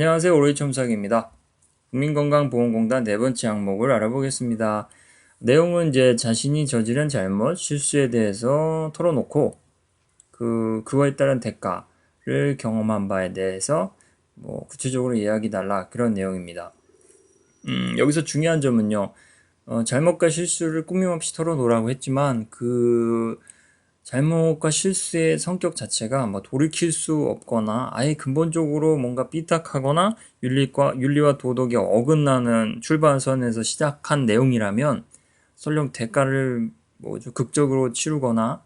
안녕하세요. 오로이첨삭입니다. 국민건강보험공단 네 번째 항목을 알아보겠습니다. 내용은 이제 자신이 저지른 잘못, 실수에 대해서 털어놓고 그거에 따른 대가를 경험한 바에 대해서 구체적으로 이야기달라 그런 내용입니다. 여기서 중요한 점은요. 잘못과 실수를 꾸밈없이 털어놓으라고 했지만 잘못과 실수의 성격 자체가 돌이킬 수 없거나 아예 근본적으로 뭔가 삐딱하거나 윤리와 도덕에 어긋나는 출발선에서 시작한 내용이라면 설령 대가를 극적으로 치르거나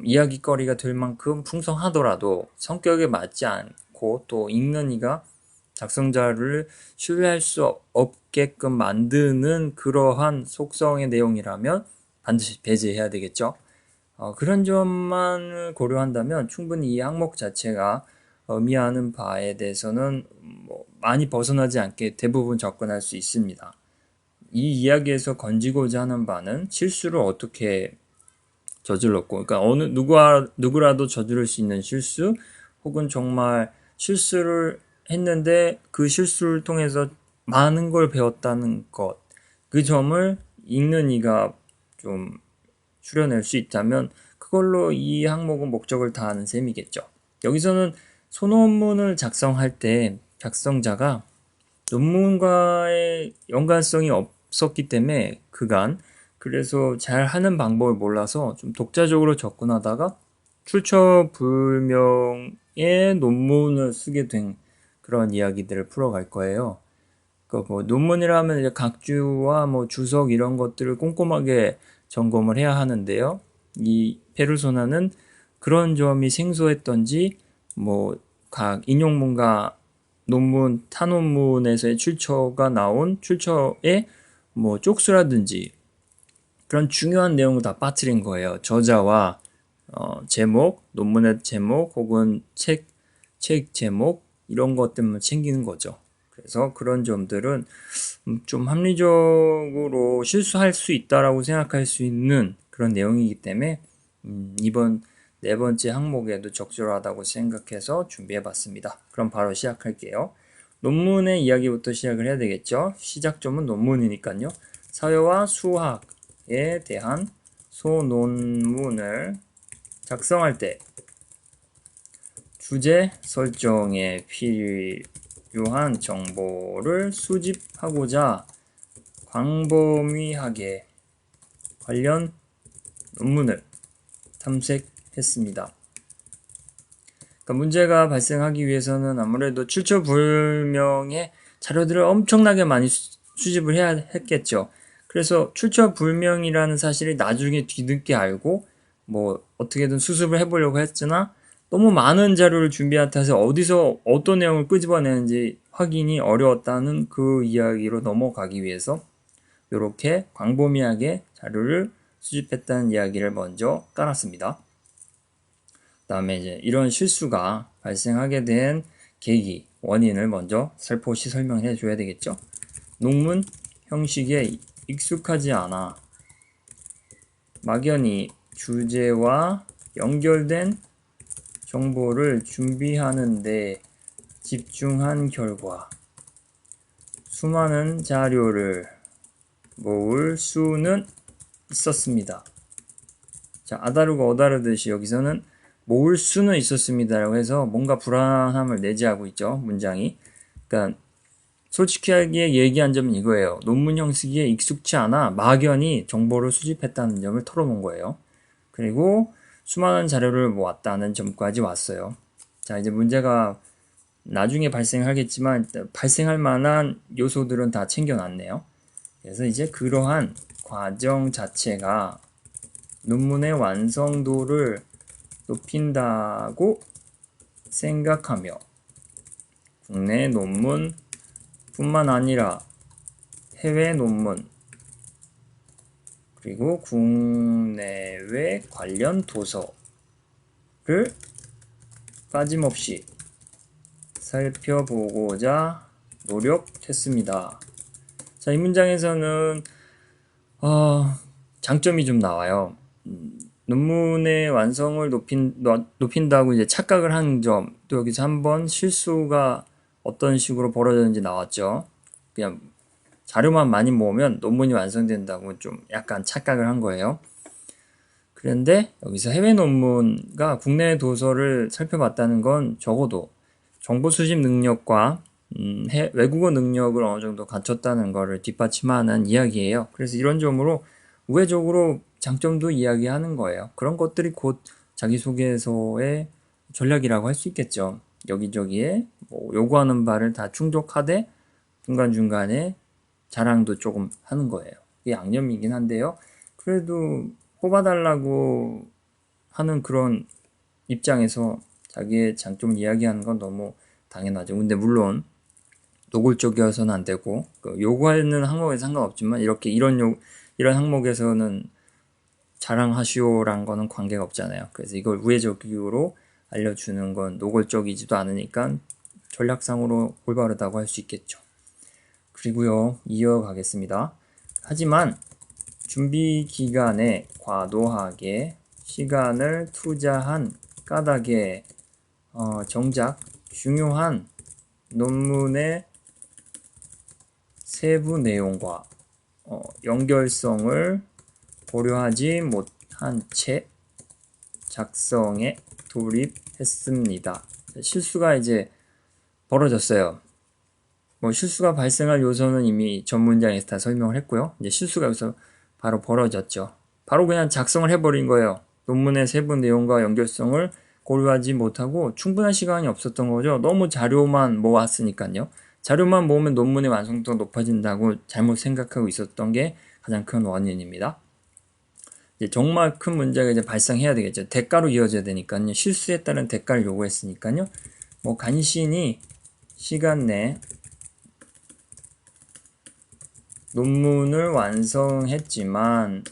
이야기거리가 될 만큼 풍성하더라도 성격에 맞지 않고 또 읽는 이가 작성자를 신뢰할 수 없게끔 만드는 그러한 속성의 내용이라면 반드시 배제해야 되겠죠. 그런 점만 고려한다면 충분히 이 항목 자체가 의미하는 바에 대해서는 많이 벗어나지 않게 대부분 접근할 수 있습니다. 이 이야기에서 건지고자 하는 바는 실수를 어떻게 저질렀고, 그러니까 누구라도 저지를 수 있는 실수, 혹은 정말 실수를 했는데 그 실수를 통해서 많은 걸 배웠다는 것, 그 점을 읽는 이가 좀 추려낼 수 있다면 그걸로 이 항목은 목적을 다하는 셈이겠죠. 여기서는 소논문을 작성할 때 작성자가 논문과의 연관성이 없었기 때문에 그래서 잘 하는 방법을 몰라서 좀 독자적으로 접근하다가 출처불명의 논문을 쓰게 된 그런 이야기들을 풀어갈 거예요. 논문이라 하면 이제 각주와 주석 이런 것들을 꼼꼼하게 점검을 해야 하는데요. 이 페르소나는 그런 점이 생소했던지 각 인용문과 논문, 타논문에서의 출처가 나온 출처에 쪽수라든지 그런 중요한 내용을 다 빠뜨린 거예요. 저자와 제목, 논문의 제목 혹은 책 제목 이런 것들만 챙기는 거죠. 그래서 그런 점들은 좀 합리적으로 실수할 수 있다라고 생각할 수 있는 그런 내용이기 때문에 이번 네 번째 항목에도 적절하다고 생각해서 준비해봤습니다. 그럼 바로 시작할게요. 논문의 이야기부터 시작을 해야 되겠죠. 시작점은 논문이니까요. 사회와 수학에 대한 소논문을 작성할 때 주제 설정에 필요한 정보를 수집하고자 광범위하게 관련 논문을 탐색했습니다. 그러니까 문제가 발생하기 위해서는 아무래도 출처불명의 자료들을 엄청나게 많이 수집을 해야 했겠죠. 그래서 출처불명이라는 사실을 나중에 뒤늦게 알고 어떻게든 수습을 해보려고 했으나 너무 많은 자료를 준비한 탓에 어디서 어떤 내용을 끄집어내는지 확인이 어려웠다는 그 이야기로 넘어가기 위해서 이렇게 광범위하게 자료를 수집했다는 이야기를 먼저 깔았습니다. 그 다음에 이제 이런 실수가 발생하게 된 계기, 원인을 먼저 살포시 설명해 줘야 되겠죠. 논문 형식에 익숙하지 않아 막연히 주제와 연결된 정보를 준비하는데 집중한 결과 수많은 자료를 모을 수는 있었습니다. 자, 아다르고 어다르듯이 여기서는 모을 수는 있었습니다라고 해서 뭔가 불안함을 내재하고 있죠. 문장이. 그러니까 솔직하게 얘기한 점은 이거예요. 논문 형식에 익숙치 않아 막연히 정보를 수집했다는 점을 털어놓은 거예요. 그리고 수많은 자료를 모았다는 점까지 왔어요. 자, 이제 문제가 나중에 발생하겠지만 발생할 만한 요소들은 다 챙겨놨네요. 그래서 이제 그러한 과정 자체가 논문의 완성도를 높인다고 생각하며 국내 논문 뿐만 아니라 해외 논문 그리고 국내외 관련 도서를 빠짐없이 살펴보고자 노력했습니다. 자, 이 문장에서는 장점이 좀 나와요. 논문의 완성을 높인다고 이제 착각을 한 점, 또 여기서 한번 실수가 어떤 식으로 벌어졌는지 나왔죠. 그냥 자료만 많이 모으면 논문이 완성된다고 좀 약간 착각을 한 거예요. 그런데 여기서 해외 논문과 국내 도서를 살펴봤다는 건 적어도 정보 수집 능력과 외국어 능력을 어느 정도 갖췄다는 것을 뒷받침하는 이야기예요. 그래서 이런 점으로 우회적으로 장점도 이야기하는 거예요. 그런 것들이 곧 자기소개서의 전략이라고 할 수 있겠죠. 여기저기에 뭐 요구하는 바를 다 충족하되 중간중간에 자랑도 조금 하는 거예요. 이게 양념이긴 한데요. 그래도 뽑아달라고 하는 그런 입장에서 자기의 장점을 이야기하는 건 너무 당연하죠. 근데 물론 노골적이어서는 안 되고 요구하는 항목에 상관없지만 이런 항목에서는 자랑하시오란 거는 관계가 없잖아요. 그래서 이걸 우회적으로 알려주는 건 노골적이지도 않으니까 전략상으로 올바르다고 할 수 있겠죠. 그리고요, 이어가겠습니다. 하지만 준비 기간에 과도하게 시간을 투자한 까닭에 정작 중요한 논문의 세부 내용과 연결성을 고려하지 못한 채 작성에 돌입했습니다. 실수가 이제 벌어졌어요. 뭐 실수가 발생할 요소는 이미 전 문장에서 다 설명을 했고요. 이제 실수가 여기서 바로 벌어졌죠. 바로 그냥 작성을 해버린 거예요. 논문의 세부 내용과 연결성을 고려하지 못하고 충분한 시간이 없었던 거죠. 너무 자료만 모았으니까요. 자료만 모으면 논문의 완성도가 높아진다고 잘못 생각하고 있었던 게 가장 큰 원인입니다. 이제 정말 큰 문제가 이제 발생해야 되겠죠. 대가로 이어져야 되니까요. 실수에 따른 대가를 요구했으니까요. 뭐 간신히 시간 내 논문을 완성했지만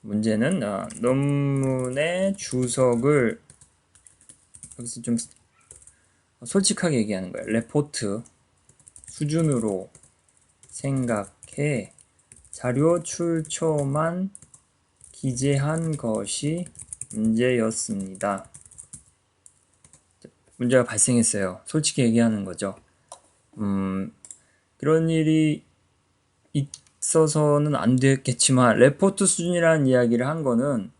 문제는 논문의 주석을 여기서 좀 솔직하게 얘기하는 거예요. 레포트 수준으로 생각해 자료 출처만 기재한 것이 문제였습니다. 문제가 발생했어요. 솔직히 얘기하는 거죠. 그런 일이 있어서는 안 됐겠지만 레포트 수준이라는 이야기를 한 거는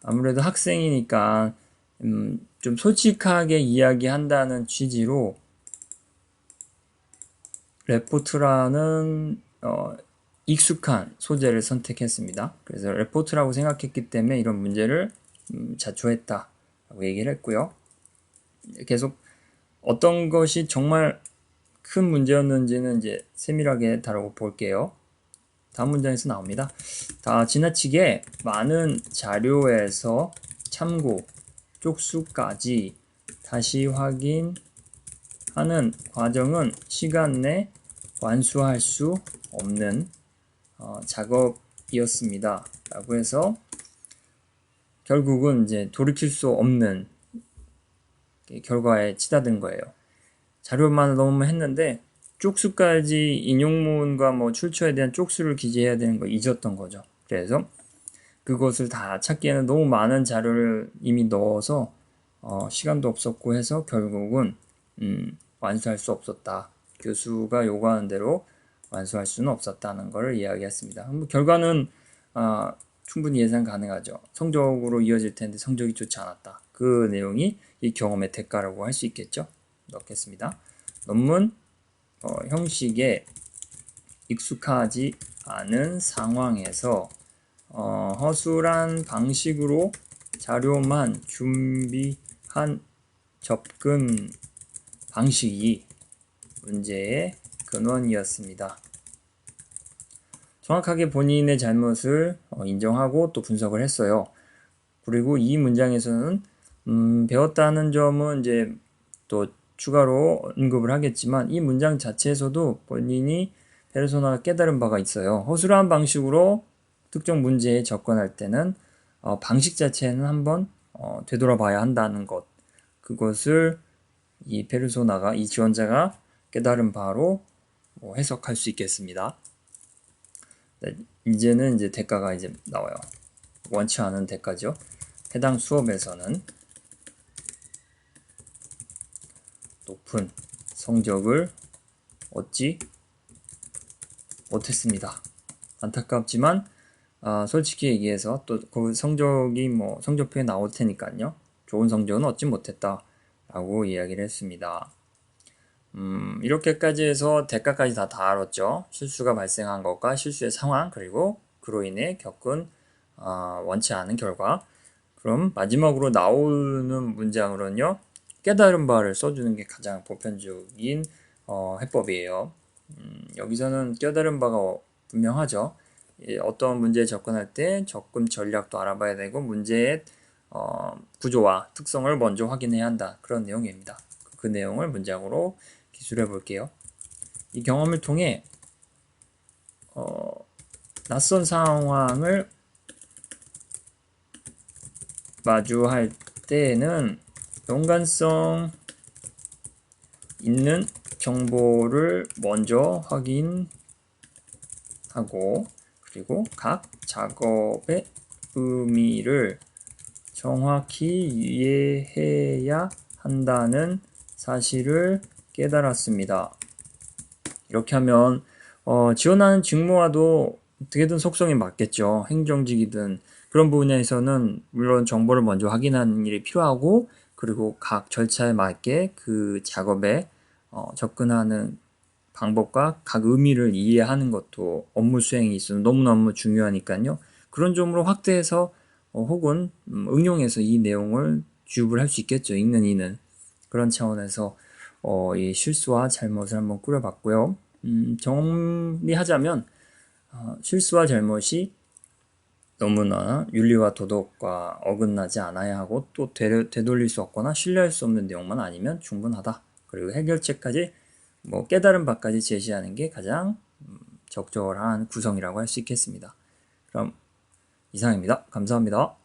아무래도 학생이니까 좀 솔직하게 이야기한다는 취지로 레포트라는 익숙한 소재를 선택했습니다. 그래서 레포트라고 생각했기 때문에 이런 문제를 자초했다라고 얘기를 했고요. 계속 어떤 것이 정말 큰 문제였는지는 이제 세밀하게 다뤄볼게요. 다음 문장에서 나옵니다. 다 지나치게 많은 자료에서 참고 쪽수까지 다시 확인하는 과정은 시간 내 완수할 수 없는 작업이었습니다. 라고 해서 결국은 이제 돌이킬 수 없는 결과에 치닫은 거예요. 자료만 너무 했는데 쪽수까지 인용문과 뭐 출처에 대한 쪽수를 기재해야 되는 거 잊었던 거죠. 그래서 그것을 다 찾기에는 너무 많은 자료를 이미 넣어서 시간도 없었고 해서 결국은 완수할 수 없었다. 교수가 요구하는 대로 완수할 수는 없었다는 것을 이야기했습니다. 결과는 충분히 예상 가능하죠. 성적으로 이어질 텐데 성적이 좋지 않았다. 그 내용이 이 경험의 대가라고 할 수 있겠죠. 넣겠습니다. 논문 형식에 익숙하지 않은 상황에서 허술한 방식으로 자료만 준비한 접근 방식이 문제의 근원이었습니다. 정확하게 본인의 잘못을 인정하고 또 분석을 했어요. 그리고 이 문장에서는 배웠다는 점은 이제 또 추가로 언급을 하겠지만 이 문장 자체에서도 본인이 페르소나가 깨달은 바가 있어요. 허술한 방식으로 특정 문제에 접근할 때는 방식 자체는 한번 되돌아봐야 한다는 것, 그것을 이 페르소나가, 이 지원자가 깨달은 바로 해석할 수 있겠습니다. 네, 이제는 이제 대가가 이제 나와요. 원치 않은 대가죠. 해당 수업에서는 높은 성적을 얻지 못했습니다. 안타깝지만 솔직히 얘기해서 또 그 성적이 뭐 성적표에 나올 테니까요. 좋은 성적은 얻지 못했다 라고 이야기를 했습니다. 이렇게까지 해서 대가까지 다 다뤘죠. 실수가 발생한 것과 실수의 상황, 그리고 그로 인해 겪은 원치 않은 결과. 그럼 마지막으로 나오는 문장으로는요, 깨달은 바를 써주는 게 가장 보편적인 해법이에요. 여기서는 깨달은 바가 분명하죠. 어떤 문제에 접근할 때 접근 전략도 알아봐야 되고 문제의 구조와 특성을 먼저 확인해야 한다. 그런 내용입니다. 그 내용을 문장으로 기술해 볼게요. 이 경험을 통해 낯선 상황을 마주할 때에는 연관성 있는 정보를 먼저 확인하고 그리고 각 작업의 의미를 정확히 이해해야 한다는 사실을 깨달았습니다. 이렇게 하면 지원하는 직무와도 어떻게든 속성이 맞겠죠. 행정직이든 그런 부분에서는 물론 정보를 먼저 확인하는 일이 필요하고 그리고 각 절차에 맞게 그 작업에 접근하는 방법과 각 의미를 이해하는 것도 업무 수행에 있어서 너무너무 중요하니까요. 그런 점으로 확대해서 혹은 응용해서 이 내용을 주입을 할 수 있겠죠. 읽는 이는. 그런 차원에서 이 실수와 잘못을 한번 꾸려봤고요. 정리하자면 실수와 잘못이 너무나 윤리와 도덕과 어긋나지 않아야 하고 또 되돌릴 수 없거나 신뢰할 수 없는 내용만 아니면 충분하다. 그리고 해결책까지 깨달은 바까지 제시하는 게 가장 적절한 구성이라고 할 수 있겠습니다. 그럼 이상입니다. 감사합니다.